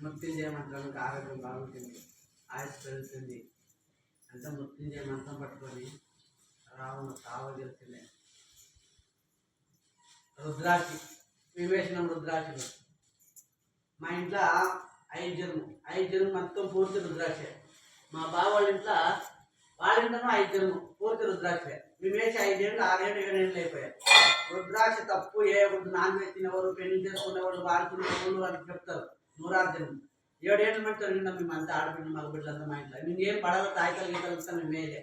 మృత్యుంజయ మంత్రానికి ఆరోగ్యం బాగుంటుంది, ఆయుష్ పెరుగుతుంది అంటే మృత్యుంజయ మంత్రం పట్టుకొని రావణ సావగలుగుతుంది. రుద్రాక్షి వివేచనం రుద్రాక్షలు మా ఇంట్లో 5 జన్మ మొత్తం పూర్తి రుద్రాక్ష. మా బావ వాళ్ళ ఇంట్లోనూ 5 జన్మ పూర్తి రుద్రాక్ష. మేము వేసి 5 ఏళ్ళు 6 ఏళ్ళు 7 ఏళ్ళు అయిపోయాయి. రుద్రాక్ష తప్పు చేయకూడదు, నాన్ వెజ్ తినేవారు, పెళ్లి చేసుకునేవాళ్ళు, వాడుకునేవాళ్ళు అని చెప్తారు. 106 జన్మ 7 ఏళ్ళ మంది జరిగినా మేము అంతా ఆడపిల్లలు మగబిడ్డలంతా మా ఇంట్లో మేము ఏం పడవ తాయితలు గీతలు మేము వేయలే.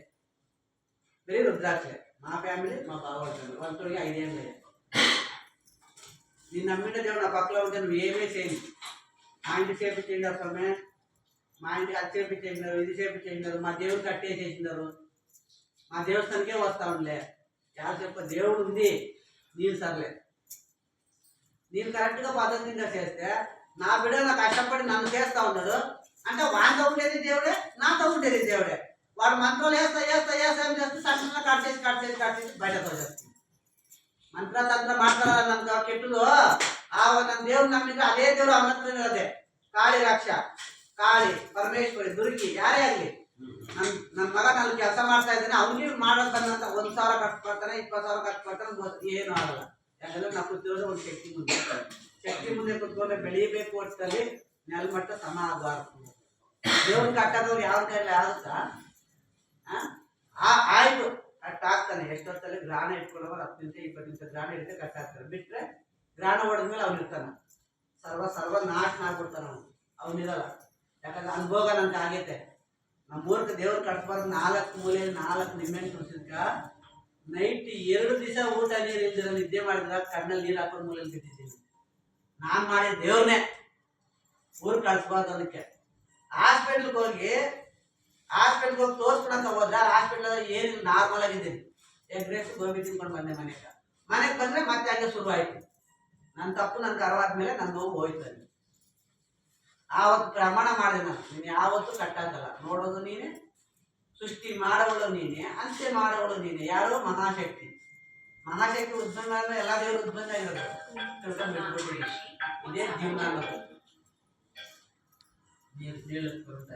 వెరీ రుద్రాక్షలే మా ఫ్యామిలీ, మా బావ వాళ్ళ ఫ్యామిలీ వాళ్ళతో 5 ఏళ్ళు అయ్యాయి. నేను నమ్మిన దేవుడు నా పక్కలో ఉంటే నువ్వు ఏమీ చేయను. మా ఇంటి సేపు చేసినారు స్వామి, మా ఇంటికి అది సేపు చేసినారు, ఇది సేపు చేసినారు, మా దేవుడు కట్టేసేసినారు, మా దేవస్థానికే వస్తా ఉండలే. ఎవరు చెప్ప దేవుడు ఉంది, నేను సర్లే నేను కరెక్ట్గా పద్ధతిగా చేస్తే నా బిడ్డ నా కష్టపడి నన్ను చేస్తూ ఉన్నాడు అంటే వాడితో ఉండేది దేవుడే, నాతో ఉండేది దేవుడే. వాడు మంత్రాలు వేస్తా ఏం చేస్తే సడన్గా కట్ చేసి బయటతో చేస్తుంది. మంత్రతంత్ర మాట్లాడాలన్న కెట్టులో నన్ను దేవుడు నమ్మింది అదే దేవుడు అమ్మతున్నది. అదే కాళీ రక్ష, ಕಾಳಿ ಪರಮೇಶ್ವರಿ ದುರ್ಗಿ ಯಾರೇ ಆಗಲಿ ನನ್ನ ಮಗ ನಾನು ಕೆಲಸ ಮಾಡ್ತಾ ಇದ್ದೇನೆ ಅವನಿಗೆ ಮಾಡೋದನ್ನಂತ 1,000 ಖರ್ಚು ಮಾಡ್ತಾನೆ 20,000 ಖರ್ಚು ಮಾಡ್ತಾನೆ ಏನು ಆಗಲ್ಲ. ಯಾಕಂದ್ರೆ ನಾವು ಕೂತಿರೋದು ಒಂದು ಶಕ್ತಿ ಮುಂದೆ ಕೂತ್ಕೊಂಡ್ರೆ ಬೆಳೀಬೇಕು ಒಟ್ಟಲ್ಲಿ ನೆಲಮಟ್ಟ ಸಮ ಆಗಬಾರ್ದು. ದೇವ್ರ ಕಟ್ಟೋದವ್ರು ಯಾವ ಕೈಲಿ ಆಗುತ್ತಾ ಆಯ್ತು ಕಟ್ಟಾಗ್ತಾನೆ. ಎಷ್ಟೊತ್ತಲ್ಲಿ ಗ್ರಾಣ ಇಟ್ಕೊಂಡವ್ರು 10 ನಿಮಿಷ 20 ನಿಮಿಷ ಗ್ರಾಣ ಇರುತ್ತೆ ಕಟ್ಟಾಗ್ತಾರೆ. ಬಿಟ್ಟರೆ ಗ್ರಾಣ ಹೊಡೆದ್ಮೇಲೆ ಅವ್ನು ಇರ್ತಾನೆ ಸರ್ವ ನಾಶನ ಆಗ್ಬಿಡ್ತಾನೆ ಅವನಿರಲ್ಲ. ಯಾಕಂದ್ರೆ ಅನುಭೋಗ ನಂಗೆ ಆಗೈತೆ. ನಮ್ಮ ಮೂರ್ಖ ದೇವ್ರು ಕಟ್ಬಾರ್ದು 4 ಮೂಲೆಯಲ್ಲಿ 4 ನಿಮ್ಮೆಣ್ಣು ತುಳಿಸಿದ್ಕ ನೈಟ್ 2 ದಿವಸ ಊಟ ನೀರು ಇಲ್ದಿರ ನಿದ್ದೆ ಮಾಡಿದಾಗ ಕಣ್ಣಲ್ಲಿ ನೀರು ಹಾಕೊಂಡು ಮೂಲೆಯಲ್ಲಿ ಬಿಟ್ಟಿದ್ದೀನಿ. ನಾನು ಮಾಡಿದ ದೇವ್ರನ್ನೇ ಊರು ಕಳಿಸ್ಬಾರ್ದು. ಅದಕ್ಕೆ ಹಾಸ್ಪಿಟ್ಲ್ಗೆ ಹೋಗಿ ತೋರಿಸ್ಕೊಳಂತ ಹೋದ್ರೆ ಹಾಸ್ಪಿಟ್ಲ್ ಏನಿಲ್ಲ ನಾರ್ಮಲ್ ಆಗಿದ್ದೀನಿ. ಎಗ್ ರೈಸ್ ಗೋಬಿ ತಿನ್ಕೊಂಡು ಬಂದೆ ಮನೆಗೆ ಬಂದರೆ ಮತ್ತೆ ಹಂಗೆ ಶುರು ಆಯಿತು. ನನ್ನ ತಪ್ಪು ನನ್ನ ಕರವಾದ್ಮೇಲೆ ನನ್ನ ನೋವು ಹೋಯ್ತು. ಆವತ್ತು ಪ್ರಮಾಣ ಮಾಡಿದೆ ನೀನು ಯಾವತ್ತೂ ಕಟ್ಟಾಕಲ್ಲ. ನೋಡೋದು ನೀನೆ, ಸೃಷ್ಟಿ ಮಾಡೋಳು ನೀನೆ, ಅಂತ್ಯ ಮಾಡೋಳು ನೀನೆ. ಯಾರು ಮಹಾಶಕ್ತಿ ಉದ್ಭಂಗ ಅಂದ್ರೆ ಎಲ್ಲ ದೇವರು ಉದ್ಭಂಗ ಇರೋದು ತಿಳ್ಕೊಂಡ್ಬಿಟ್ಬಿಟ್ಟು ಇದೇ ಜೀವನ ಅನ್ನೋದು. ನೀರು ಬರುತ್ತಾ